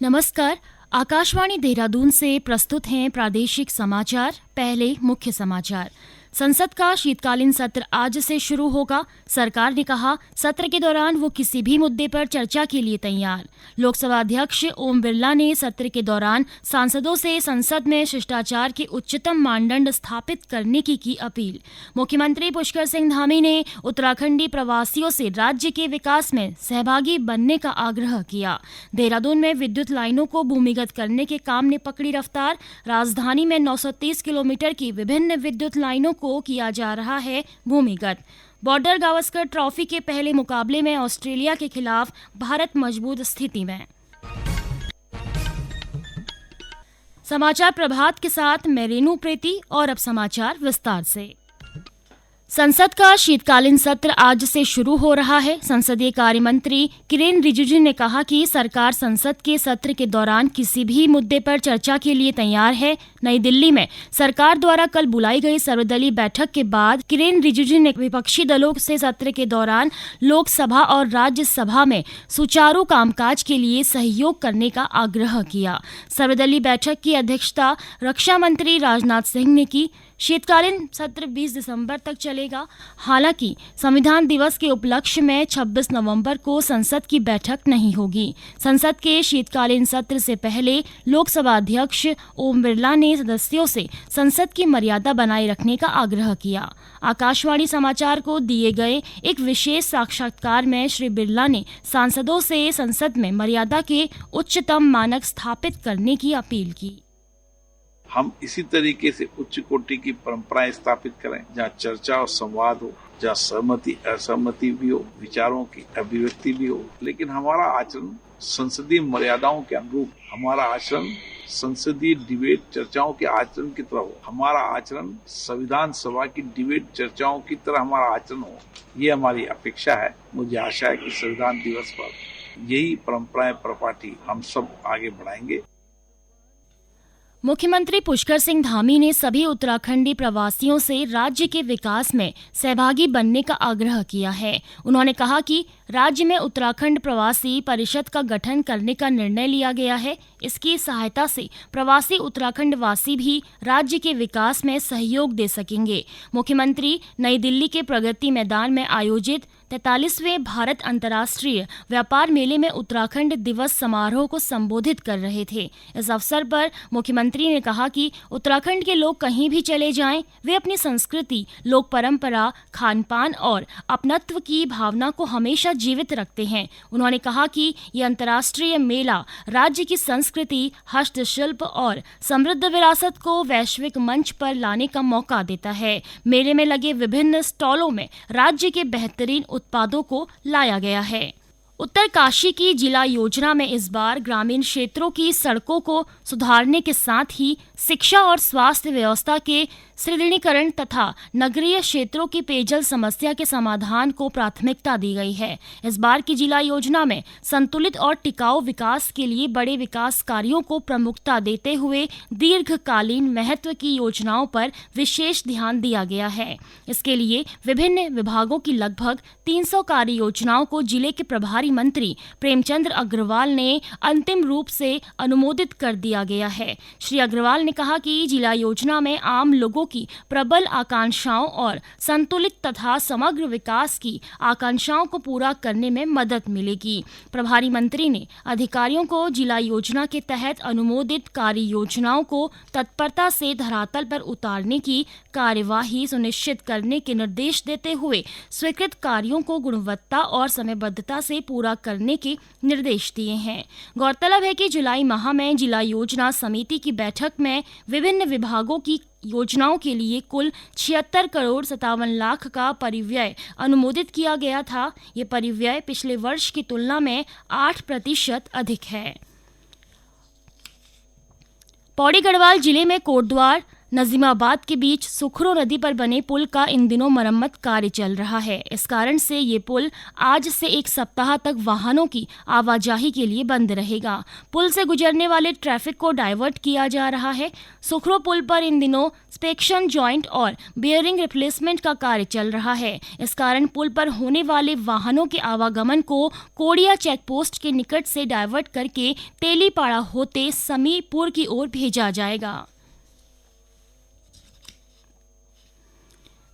नमस्कार। आकाशवाणी देहरादून से प्रस्तुत हैं प्रादेशिक समाचार। पहले मुख्य समाचार। संसद का शीतकालीन सत्र आज से शुरू होगा। सरकार ने कहा सत्र के दौरान वो किसी भी मुद्दे पर चर्चा के लिए तैयार। लोकसभा अध्यक्ष ओम बिरला ने सत्र के दौरान सांसदों से संसद में शिष्टाचार के उच्चतम मानदंड स्थापित करने की अपील। मुख्यमंत्री पुष्कर सिंह धामी ने उत्तराखंडी प्रवासियों से राज्य के विकास में सहभागी बनने का आग्रह किया। देहरादून में विद्युत लाइनों को भूमिगत करने के काम ने पकड़ी रफ्तार। राजधानी में 930 किलोमीटर की विभिन्न विद्युत लाइनों को किया जा रहा है भूमिगत। बॉर्डर गावस्कर ट्रॉफी के पहले मुकाबले में ऑस्ट्रेलिया के खिलाफ भारत मजबूत स्थिति में। समाचार प्रभात के साथ मैं रेनू प्रीति और अब समाचार विस्तार से। संसद का शीतकालीन सत्र आज से शुरू हो रहा है। संसदीय कार्य मंत्री किरेन रिजिजू ने कहा कि सरकार संसद के सत्र के दौरान किसी भी मुद्दे पर चर्चा के लिए तैयार है। नई दिल्ली में सरकार द्वारा कल बुलाई गई सर्वदलीय बैठक के बाद किरेन रिजिजू ने विपक्षी दलों से सत्र के दौरान लोकसभा और राज्यसभा में सुचारू कामकाज के लिए सहयोग करने का आग्रह किया। सर्वदलीय बैठक की अध्यक्षता रक्षा मंत्री राजनाथ सिंह ने की। शीतकालीन सत्र 20 दिसंबर तक चलेगा। हालांकि संविधान दिवस के उपलक्ष्य में 26 नवंबर को संसद की बैठक नहीं होगी। संसद के शीतकालीन सत्र से पहले लोकसभा अध्यक्ष ओम बिरला ने सदस्यों से संसद की मर्यादा बनाए रखने का आग्रह किया। आकाशवाणी समाचार को दिए गए एक विशेष साक्षात्कार में श्री बिरला ने सांसदों से संसद में मर्यादा के उच्चतम मानक स्थापित करने की अपील की। हम इसी तरीके से उच्च कोटि की परंपराएं स्थापित करें, जहाँ चर्चा और संवाद हो, जहाँ सहमति असहमति भी हो, विचारों की अभिव्यक्ति भी हो, लेकिन हमारा आचरण संसदीय मर्यादाओं के अनुरूप, हमारा आचरण संसदीय डिबेट चर्चाओं के आचरण की तरह हो, हमारा आचरण संविधान सभा की डिबेट चर्चाओं की तरह हमारा आचरण हो। ये हमारी अपेक्षा है। मुझे आशा है कि संविधान दिवस पर यही परंपराएं परिपाटी हम सब आगे बढ़ाएंगे। मुख्यमंत्री पुष्कर सिंह धामी ने सभी उत्तराखंडी प्रवासियों से राज्य के विकास में सहभागी बनने का आग्रह किया है। उन्होंने कहा कि राज्य में उत्तराखंड प्रवासी परिषद का गठन करने का निर्णय लिया गया है। इसकी सहायता से प्रवासी उत्तराखंड वासी भी राज्य के विकास में सहयोग दे सकेंगे। मुख्यमंत्री नई दिल्ली के प्रगति मैदान में आयोजित 43वें भारत अंतर्राष्ट्रीय व्यापार मेले में उत्तराखंड दिवस समारोह को संबोधित कर रहे थे। इस अवसर पर मुख्यमंत्री ने कहा कि उत्तराखंड के लोग कहीं भी चले जाएं, वे अपनी संस्कृति, लोक परंपरा, खान पान और अपनत्व की भावना को हमेशा जीवित रखते हैं। उन्होंने कहा कि ये अंतर्राष्ट्रीय मेला राज्य की संस्कृति, हस्तशिल्प और समृद्ध विरासत को वैश्विक मंच पर लाने का मौका देता है। मेले में लगे विभिन्न स्टॉलों में राज्य के बेहतरीन उत्पादों को लाया गया है। उत्तरकाशी की जिला योजना में इस बार ग्रामीण क्षेत्रों की सड़कों को सुधारने के साथ ही शिक्षा और स्वास्थ्य व्यवस्था के सुदृढ़ीकरण तथा नगरीय क्षेत्रों की पेयजल समस्या के समाधान को प्राथमिकता दी गई है। इस बार की जिला योजना में संतुलित और टिकाऊ विकास के लिए बड़े विकास कार्यों को प्रमुखता देते हुए दीर्घकालीन महत्व की योजनाओं पर विशेष ध्यान दिया गया है। इसके लिए विभिन्न विभागों की लगभग 300 कार्य योजनाओं को जिले के प्रभारी मंत्री प्रेमचंद्र अग्रवाल ने अंतिम रूप से अनुमोदित कर दिया गया है। श्री अग्रवाल ने कहा कि जिला योजना में आम लोगों की प्रबल आकांक्षाओं और संतुलित तथा समग्र विकास की आकांक्षाओं को पूरा करने में मदद मिलेगी। प्रभारी मंत्री ने अधिकारियों को जिला योजना के तहत अनुमोदित कार्य योजनाओं को तत्परता से धरातल पर उतारने की कार्यवाही सुनिश्चित करने के निर्देश देते हुए स्वीकृत कार्यों को गुणवत्ता और समयबद्धता से पूरा करने के निर्देश दिए हैं। गौरतलब है कि जुलाई माह में जिला योजना समिति की बैठक में विभिन्न विभागों की योजनाओं के लिए कुल 76 करोड़ 57 लाख का परिव्यय अनुमोदित किया गया था। ये परिव्यय पिछले वर्ष की तुलना में 8% अधिक है। पौड़ी गढ़वाल जिले में कोटद्वार, नजीमाबाद के बीच सुखरो नदी पर बने पुल का इन दिनों मरम्मत कार्य चल रहा है। इस कारण से ये पुल आज से एक सप्ताह तक वाहनों की आवाजाही के लिए बंद रहेगा। पुल से गुजरने वाले ट्रैफिक को डाइवर्ट किया जा रहा है। सुखरो पुल पर इन दिनों इंस्पेक्शन जॉइंट और बियरिंग रिप्लेसमेंट का कार्य चल रहा है। इस कारण पुल पर होने वाले वाहनों के आवागमन को कोड़िया चेक पोस्ट के निकट से डाइवर्ट करके तेलीपाड़ा होते समीरपुर की ओर भेजा जाएगा।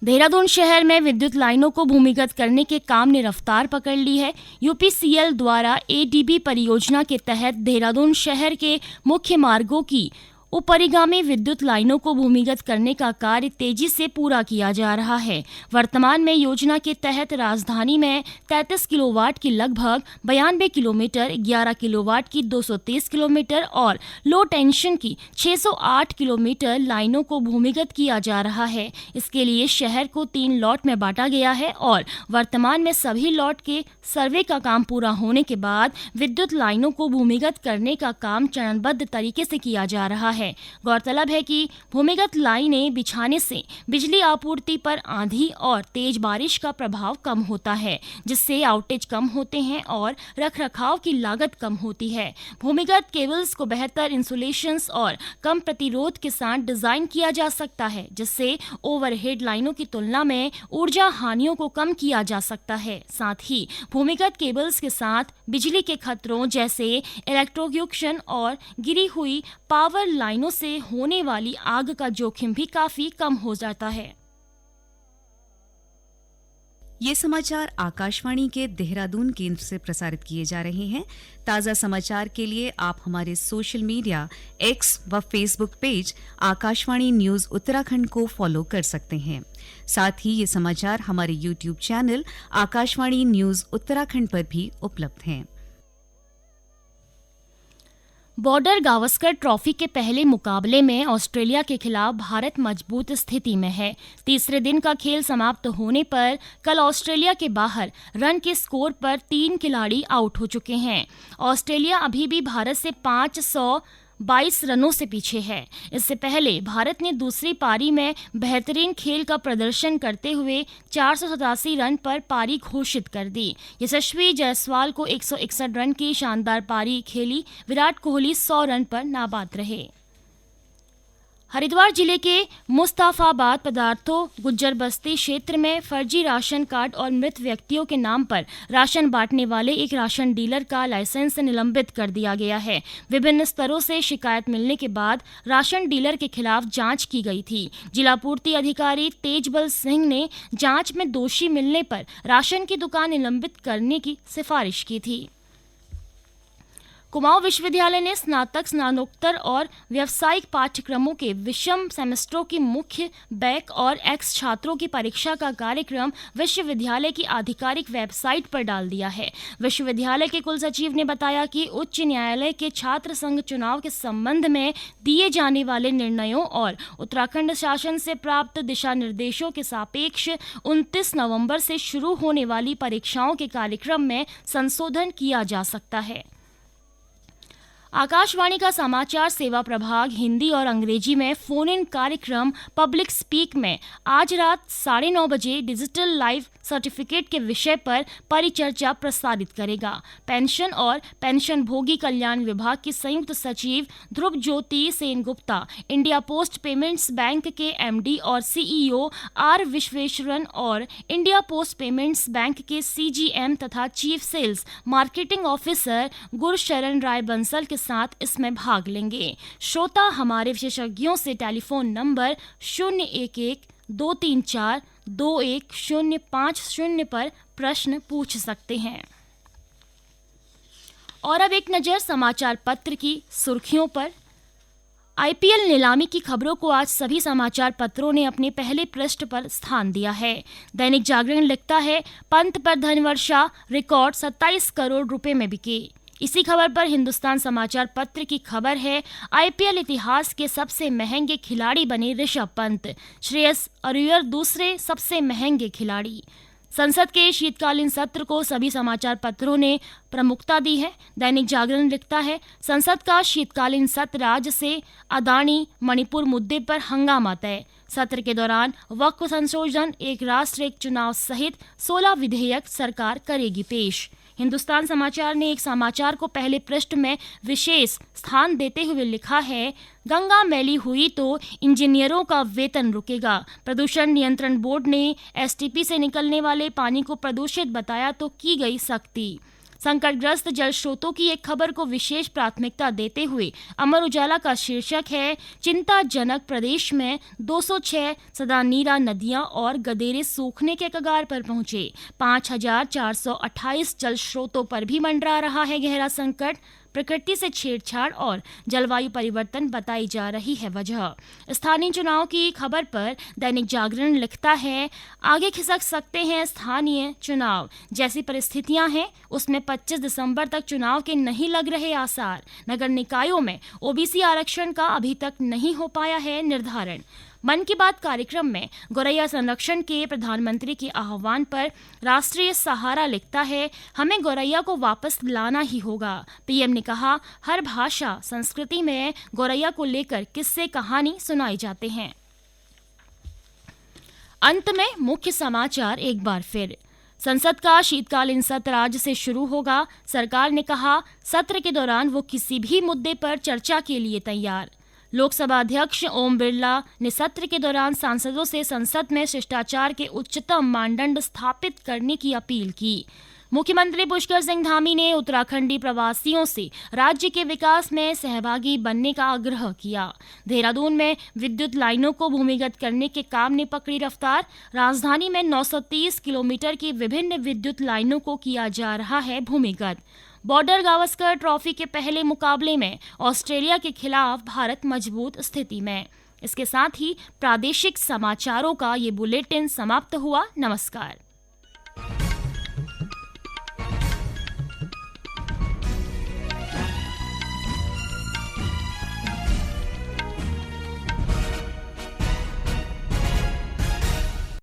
देहरादून शहर में विद्युत लाइनों को भूमिगत करने के काम ने रफ्तार पकड़ ली है। यूपीसीएल द्वारा एडीबी परियोजना के तहत देहरादून शहर के मुख्य मार्गों की उपरिगामी विद्युत लाइनों को भूमिगत करने का कार्य तेजी से पूरा किया जा रहा है। वर्तमान में योजना के तहत राजधानी में 33 किलोवाट की लगभग 92 किलोमीटर, 11 किलोवाट की 230 किलोमीटर और लो टेंशन की 608 किलोमीटर लाइनों को भूमिगत किया जा रहा है। इसके लिए शहर को 3 लॉट में बांटा गया है और वर्तमान में सभी लॉट के सर्वे का काम पूरा होने के बाद विद्युत लाइनों को भूमिगत करने का काम चरणबद्ध तरीके से किया जा रहा है। गौरतलब है कि भूमिगत लाइनें बिछाने से बिजली आपूर्ति पर आंधी और तेज बारिश का प्रभाव कम होता है, जिससे आउटेज कम होते हैं और रखरखाव की लागत कम होती है। भूमिगत केबल्स को बेहतर इंसुलेशंस और कम प्रतिरोध के साथ डिजाइन किया जा सकता है, जिससे ओवरहेड लाइनों की तुलना में ऊर्जा हानियों को कम किया जा सकता है। साथ ही भूमिगत केबल्स के साथ बिजली के खतरों जैसे इलेक्ट्रोक्यूशन और गिरी हुई पावर लाइनों से होने वाली आग का जोखिम भी काफी कम हो जाता है। ये समाचार आकाशवाणी के देहरादून केंद्र से प्रसारित किए जा रहे हैं। ताज़ा समाचार के लिए आप हमारे सोशल मीडिया एक्स व Facebook page Akashvani news Uttarakhand को फॉलो कर सकते हैं। साथ ही ये समाचार हमारे YouTube channel Akashvani news Uttarakhand पर भी उपलब्ध हैं। बॉर्डर गावस्कर ट्रॉफी के पहले मुकाबले में ऑस्ट्रेलिया के खिलाफ भारत मजबूत स्थिति में है। तीसरे दिन का खेल समाप्त होने पर कल ऑस्ट्रेलिया के बाहर रन के स्कोर पर 3 खिलाड़ी आउट हो चुके हैं। ऑस्ट्रेलिया अभी भी भारत से 522 रनों से पीछे है। इससे पहले भारत ने दूसरी पारी में बेहतरीन खेल का प्रदर्शन करते हुए 487 रन पर पारी घोषित कर दी। यशस्वी जायसवाल को 161 रन की शानदार पारी खेली। विराट कोहली 100 रन पर नाबाद रहे। हरिद्वार जिले के मुस्ताफाबाद पदार्थों गुज्जर बस्ती क्षेत्र में फर्जी राशन कार्ड और मृत व्यक्तियों के नाम पर राशन बांटने वाले एक राशन डीलर का लाइसेंस निलंबित कर दिया गया है। विभिन्न स्तरों से शिकायत मिलने के बाद राशन डीलर के खिलाफ जांच की गई थी। जिला पूर्ति अधिकारी तेजबल सिंह ने जांच में दोषी मिलने पर राशन की दुकान निलंबित करने की सिफारिश की थी। कुमाऊं विश्वविद्यालय ने स्नातक, स्नातकोत्तर और व्यावसायिक पाठ्यक्रमों के विषम सेमेस्टरों की मुख्य, बैक और एक्स छात्रों की परीक्षा का कार्यक्रम विश्वविद्यालय की आधिकारिक वेबसाइट पर डाल दिया है। विश्वविद्यालय के कुलसचिव ने बताया कि उच्च न्यायालय के छात्र संघ चुनाव के संबंध में दिए जाने वाले निर्णयों और उत्तराखंड शासन से प्राप्त दिशा निर्देशों के सापेक्ष 29 नवंबर से शुरू होने वाली परीक्षाओं के कार्यक्रम में संशोधन किया जा सकता है। आकाशवाणी का समाचार सेवा प्रभाग हिंदी और अंग्रेजी में फोन इन कार्यक्रम पब्लिक स्पीक में आज रात 9:30 बजे डिजिटल लाइव सर्टिफिकेट के विषय पर परिचर्चा प्रसारित करेगा। पेंशन और पेंशनभोगी कल्याण विभाग की संयुक्त सचिव Dhruv Jyoti Sengupta, India Post Payments Bank के एमडी और सीईओ आर विश्वेश्वरन और इंडिया पोस्ट पेमेंट्स बैंक के सीजीएम तथा chief sales marketing officer Gursharan Rai Bansal के साथ इसमें भाग लेंगे। श्रोता हमारे विशेषज्ञों से टेलीफोन नंबर 011-234-21050 पर प्रश्न पूछ सकते हैं। और अब एक नजर समाचार पत्र की सुर्खियों पर। आईपीएल नीलामी की खबरों को आज सभी समाचार पत्रों ने अपने पहले पृष्ठ पर स्थान दिया है। दैनिक जागरण लिखता है, पंत पर धनवर्षा, रिकॉर्ड 27 करोड़ रुपए में बिके। इसी खबर पर हिंदुस्तान समाचार पत्र की खबर है, आईपीएल इतिहास के सबसे महंगे खिलाड़ी बने ऋषभ पंत, श्रेयस अय्यर दूसरे सबसे महंगे खिलाड़ी। संसद के शीतकालीन सत्र को सभी समाचार पत्रों ने प्रमुखता दी है। दैनिक जागरण लिखता है, संसद का शीतकालीन सत्र आज से अदानी मणिपुर मुद्दे पर हंगामा तय। सत्र के दौरान वक्फ संशोधन, एक राष्ट्र एक चुनाव सहित 16 विधेयक सरकार करेगी पेश। हिंदुस्तान समाचार ने एक समाचार को पहले पृष्ठ में विशेष स्थान देते हुए लिखा है, गंगा मैली हुई तो इंजीनियरों का वेतन रुकेगा। प्रदूषण नियंत्रण बोर्ड ने एसटीपी से निकलने वाले पानी को प्रदूषित बताया तो की गई सख्ती। संकटग्रस्त जल स्रोतों की एक खबर को विशेष प्राथमिकता देते हुए अमर उजाला का शीर्षक है, चिंताजनक, प्रदेश में 206 सदा नीरा नदियां और गदेरे सूखने के कगार पर पहुंचे। 5428 जल स्रोतों पर भी मंडरा रहा है गहरा संकट। प्रकृति से छेड़छाड़ और जलवायु परिवर्तन बताई जा रही है वजह। स्थानीय चुनाव की खबर पर दैनिक जागरण लिखता है, आगे खिसक सकते हैं स्थानीय चुनाव। जैसी परिस्थितियां हैं उसमें 25 दिसंबर तक चुनाव के नहीं लग रहे आसार। नगर निकायों में ओबीसी आरक्षण का अभी तक नहीं हो पाया है निर्धारण। मन की बात कार्यक्रम में गौरैया संरक्षण के प्रधानमंत्री के आह्वान पर राष्ट्रीय सहारा लिखता है, हमें गौरैया को वापस लाना ही होगा। पीएम ने कहा, हर भाषा संस्कृति में गौरैया को लेकर किस्से कहानी सुनाई जाते हैं। अंत में मुख्य समाचार एक बार फिर। संसद का शीतकालीन सत्र आज से शुरू होगा। सरकार ने कहा, सत्र के दौरान वो किसी भी मुद्दे पर चर्चा के लिए तैयार। लोकसभा अध्यक्ष ओम बिरला ने सत्र के दौरान सांसदों से संसद में शिष्टाचार के उच्चतम मानदंड स्थापित करने की अपील की। मुख्यमंत्री पुष्कर सिंह धामी ने उत्तराखंडी प्रवासियों से राज्य के विकास में सहभागी बनने का आग्रह किया। देहरादून में विद्युत लाइनों को भूमिगत करने के काम ने पकड़ी रफ्तार। राजधानी में 930 किलोमीटर की विभिन्न विद्युत लाइनों को किया जा रहा है भूमिगत। बॉर्डर गावस्कर ट्रॉफी के पहले मुकाबले में ऑस्ट्रेलिया के खिलाफ भारत मजबूत स्थिति में। इसके साथ ही प्रादेशिक समाचारों का ये बुलेटिन समाप्त हुआ। नमस्कार।